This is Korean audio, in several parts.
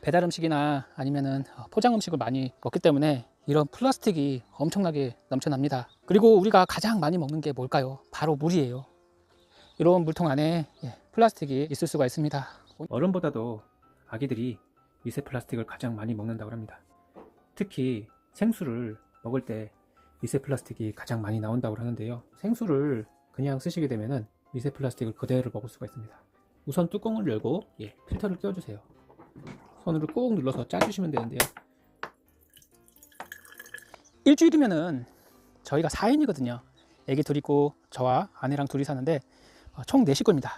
배달 음식이나 아니면은 포장 음식을 많이 먹기 때문에 이런 플라스틱이 엄청나게 넘쳐납니다. 그리고 우리가 가장 많이 먹는 게 뭘까요? 바로 물이에요. 이런 물통 안에 플라스틱이 있을 수가 있습니다. 어른보다도 아기들이 미세 플라스틱을 가장 많이 먹는다고 합니다. 특히 생수를 먹을 때 미세 플라스틱이 가장 많이 나온다고 하는데요. 생수를 그냥 쓰시게 되면은 미세 플라스틱을 그대로 먹을 수가 있습니다. 우선 뚜껑을 열고 필터를 껴주세요. 손으로 꾹 눌러서 짜주시면 되는데요. 일주일이면은 저희가 4인이거든요. 애기 둘 있고 저와 아내랑 둘이 사는데 총 4식구입니다.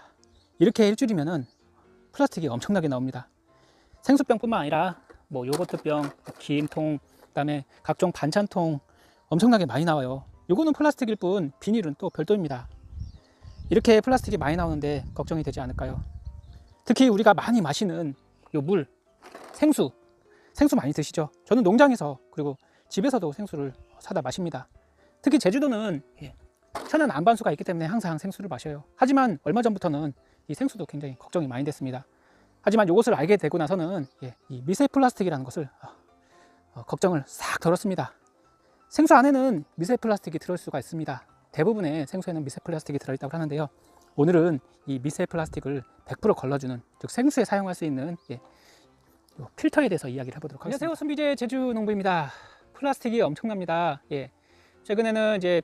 이렇게 일주일이면은 플라스틱이 엄청나게 나옵니다. 생수병뿐만 아니라 뭐 요거트병, 김통, 그다음에 각종 반찬통 엄청나게 많이 나와요. 요거는 플라스틱일 뿐 비닐은 또 별도입니다. 이렇게 플라스틱이 많이 나오는데 걱정이 되지 않을까요? 특히 우리가 많이 마시는 요 물, 생수 많이 드시죠? 저는 농장에서 그리고 집에서도 생수를 사다 마십니다. 특히 제주도는 천연 안반수가 있기 때문에 항상 생수를 마셔요. 하지만 얼마 전부터는 이 생수도 굉장히 걱정이 많이 됐습니다. 하지만 이것을 알게 되고 나서는 이 미세 플라스틱이라는 것을 걱정을 싹 덜었습니다. 생수 안에는 미세 플라스틱이 들어올 수가 있습니다. 대부분의 생수에는 미세 플라스틱이 들어있다고 하는데요. 오늘은 이 미세 플라스틱을 100% 걸러주는, 즉 생수에 사용할 수 있는 필터에 대해서 이야기를 해보도록 하겠습니다. 안녕하세요, 손비제 제주농부입니다. 플라스틱이 엄청납니다. 최근에는 이제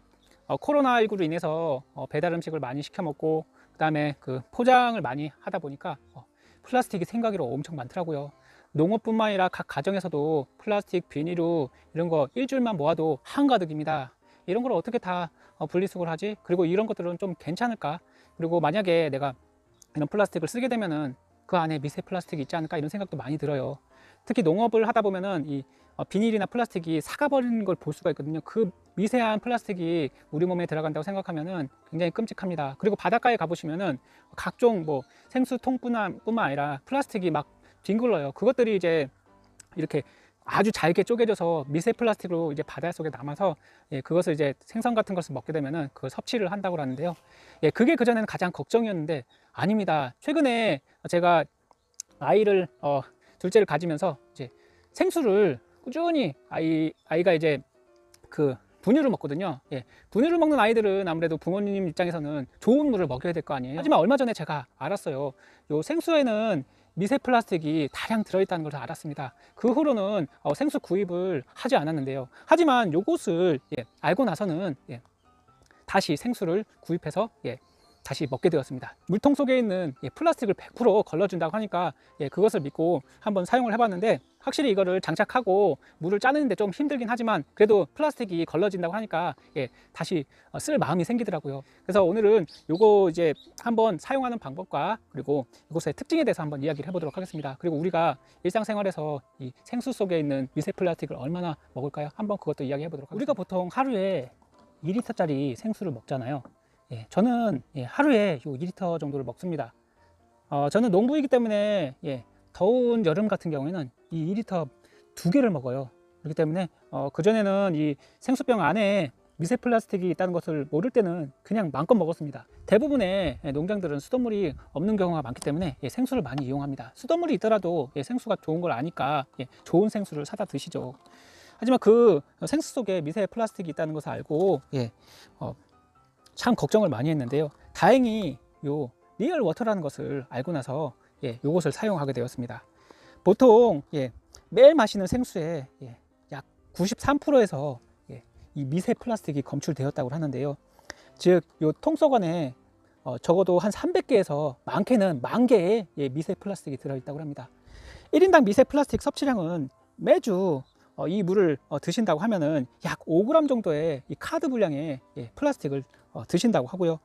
코로나19로 인해서 배달 음식을 많이 시켜 먹고 그다음에 그 포장을 많이 하다 보니까 플라스틱이 생각으로 엄청 많더라고요. 농업뿐만 아니라 각 가정에서도 플라스틱, 비닐로 이런 거 일주일만 모아도 한가득입니다. 이런 걸 어떻게 다 분리수거를 하지? 그리고 이런 것들은 좀 괜찮을까? 그리고 만약에 내가 이런 플라스틱을 쓰게 되면은 그 안에 미세 플라스틱이 있지 않을까? 이런 생각도 많이 들어요. 특히 농업을 하다 보면은 이 비닐이나 플라스틱이 사가버리는 걸 볼 수가 있거든요. 그 미세한 플라스틱이 우리 몸에 들어간다고 생각하면은 굉장히 끔찍합니다. 그리고 바닷가에 가보시면은 각종 뭐 생수통뿐만 아니라 플라스틱이 막 뒹굴러요. 그것들이 이제 이렇게 아주 잘게 쪼개져서 미세 플라스틱으로 이제 바닷속에 남아서 그것을 이제 생선 같은 것을 먹게 되면은 그걸 섭취를 한다고 하는데요. 그게 그전에는 가장 걱정이었는데 아닙니다. 최근에 제가 아이를 둘째를 가지면서 이제 생수를 꾸준히 아이가 이제 그 분유를 먹거든요. 분유를 먹는 아이들은 아무래도 부모님 입장에서는 좋은 물을 먹여야 될 거 아니에요. 하지만 얼마 전에 제가 알았어요. 요 생수에는 미세 플라스틱이 다량 들어있다는 걸 알았습니다. 그 후로는 생수 구입을 하지 않았는데요. 하지만 요것을 알고 나서는 다시 생수를 구입해서 다시 먹게 되었습니다. 물통 속에 있는 플라스틱을 100% 걸러준다고 하니까 그것을 믿고 한번 사용을 해봤는데 확실히 이거를 장착하고 물을 짜는데 좀 힘들긴 하지만 그래도 플라스틱이 걸러진다고 하니까 다시 쓸 마음이 생기더라고요. 그래서 오늘은 요거 이제 한번 사용하는 방법과 그리고 이것의 특징에 대해서 한번 이야기를 해보도록 하겠습니다. 그리고 우리가 일상생활에서 이 생수 속에 있는 미세 플라스틱을 얼마나 먹을까요? 한번 그것도 이야기 해보도록 하겠습니다. 우리가 보통 하루에 2리터짜리 생수를 먹잖아요. 저는 하루에 2리터 정도를 먹습니다. 저는 농부이기 때문에 더운 여름 같은 경우에는 이 2리터 2개를 먹어요. 그렇기 때문에 그전에는 이 생수병 안에 미세 플라스틱이 있다는 것을 모를 때는 그냥 마음껏 먹었습니다. 대부분의 농장들은 수돗물이 없는 경우가 많기 때문에 생수를 많이 이용합니다. 수돗물이 있더라도 생수가 좋은 걸 아니까 좋은 생수를 사다 드시죠. 하지만 그 생수 속에 미세 플라스틱이 있다는 것을 알고 참 걱정을 많이 했는데요. 다행히 요 리얼 워터라는 것을 알고 나서 요것을 사용하게 되었습니다. 보통 매일 마시는 생수에 약 93%에서 이 미세 플라스틱이 검출되었다고 하는데요. 즉 요 통속 안에 적어도 한 300개에서 많게는 10,000개의 미세 플라스틱이 들어있다고 합니다. 1인당 미세 플라스틱 섭취량은 매주 이 물을 드신다고 하면은 약 5g 정도의 이 카드 분량의 플라스틱을 드신다고 하고요.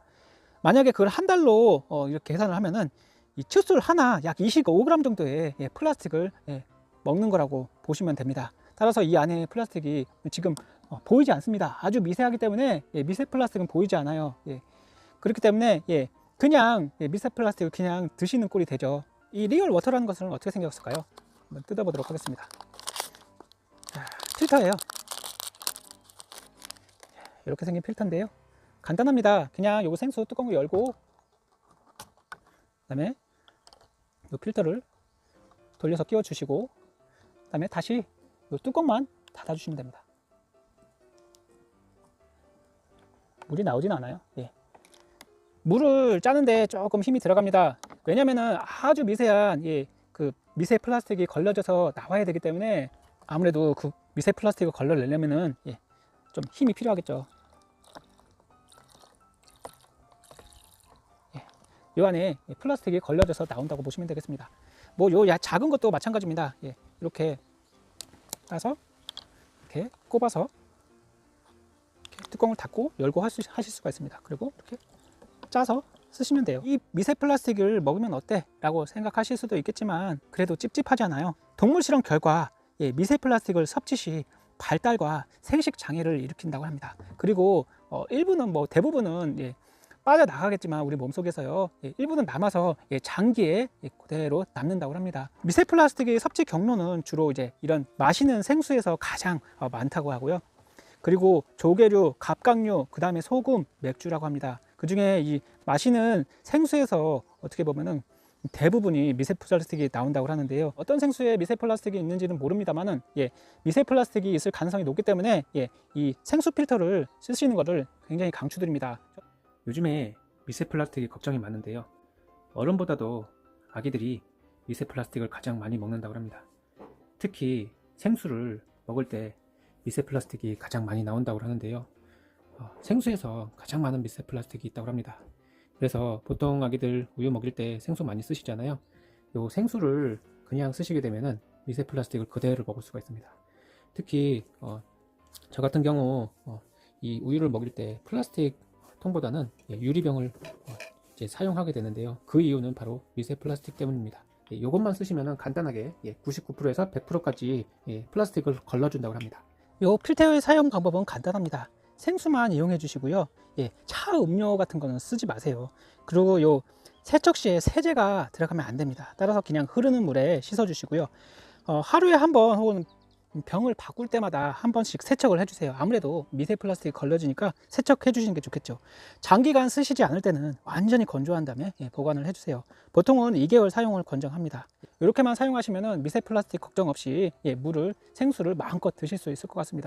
만약에 그걸 한 달로 이렇게 계산을 하면은 이 칫솔 하나 약 25g 정도의 플라스틱을 먹는 거라고 보시면 됩니다. 따라서 이 안에 플라스틱이 지금 보이지 않습니다. 아주 미세하기 때문에 미세 플라스틱은 보이지 않아요. 그렇기 때문에 그냥 미세 플라스틱을 그냥 드시는 꼴이 되죠. 이 리얼 워터라는 것은 어떻게 생겼을까요? 한번 뜯어보도록 하겠습니다. 필터예요. 이렇게 생긴 필터인데요. 간단합니다. 그냥 요거 생수 뚜껑을 열고 그다음에 요 필터를 돌려서 끼워 주시고, 그다음에 다시 이 뚜껑만 닫아 주시면 됩니다. 물이 나오진 않아요. 예. 물을 짜는데 조금 힘이 들어갑니다. 왜냐면은 아주 미세한 그 미세 플라스틱이 걸러져서 나와야 되기 때문에 아무래도 그 미세 플라스틱을 걸러내려면은 좀 힘이 필요하겠죠. 이 안에 플라스틱이 걸려져서 나온다고 보시면 되겠습니다. 뭐 요 작은 것도 마찬가지입니다. 이렇게 따서 이렇게 꼽아서 이렇게 뚜껑을 닫고 열고 하실 수가 있습니다. 그리고 이렇게 짜서 쓰시면 돼요. 이 미세 플라스틱을 먹으면 어때? 라고 생각하실 수도 있겠지만 그래도 찝찝하잖아요. 동물 실험 결과 미세 플라스틱을 섭취 시 발달과 생식 장애를 일으킨다고 합니다. 그리고 일부는 뭐 대부분은 빠져나가겠지만 우리 몸속에서요, 일부는 남아서 장기에 그대로 남는다고 합니다. 미세 플라스틱의 섭취 경로는 주로 이런 마시는 생수에서 가장 많다고 하고요. 그리고 조개류, 갑각류, 그 다음에 소금, 맥주라고 합니다. 그 중에 이 마시는 생수에서 어떻게 보면은 대부분이 미세 플라스틱이 나온다고 하는데요. 어떤 생수에 미세 플라스틱이 있는지는 모릅니다만은 미세 플라스틱이 있을 가능성이 높기 때문에 이 생수 필터를 쓰시는 것을 굉장히 강추드립니다. 요즘에 미세 플라스틱이 걱정이 많은데요. 어른보다도 아기들이 미세 플라스틱을 가장 많이 먹는다고 합니다. 특히 생수를 먹을 때 미세 플라스틱이 가장 많이 나온다고 하는데요. 생수에서 가장 많은 미세 플라스틱이 있다고 합니다. 그래서 보통 아기들 우유 먹일 때 생수 많이 쓰시잖아요. 요 생수를 그냥 쓰시게 되면은 미세 플라스틱을 그대로 먹을 수가 있습니다. 특히 저 같은 경우 이 우유를 먹일 때 플라스틱 통보다는 유리병을 이제 사용하게 되는데요. 그 이유는 바로 미세 플라스틱 때문입니다. 이것만 쓰시면 간단하게 99%에서 100%까지 플라스틱을 걸러준다고 합니다. 이 필터의 사용 방법은 간단합니다. 생수만 이용해 주시고요. 차 음료 같은 거는 쓰지 마세요. 그리고 요 세척 시에 세제가 들어가면 안 됩니다. 따라서 그냥 흐르는 물에 씻어 주시고요. 하루에 한 번 혹은 병을 바꿀 때마다 한 번씩 세척을 해주세요. 아무래도 미세 플라스틱이 걸려지니까 세척해 주시는 게 좋겠죠. 장기간 쓰시지 않을 때는 완전히 건조한 다음에 보관을 해주세요. 보통은 2개월 사용을 권장합니다. 이렇게만 사용하시면 미세 플라스틱 걱정 없이 물을, 생수를 마음껏 드실 수 있을 것 같습니다.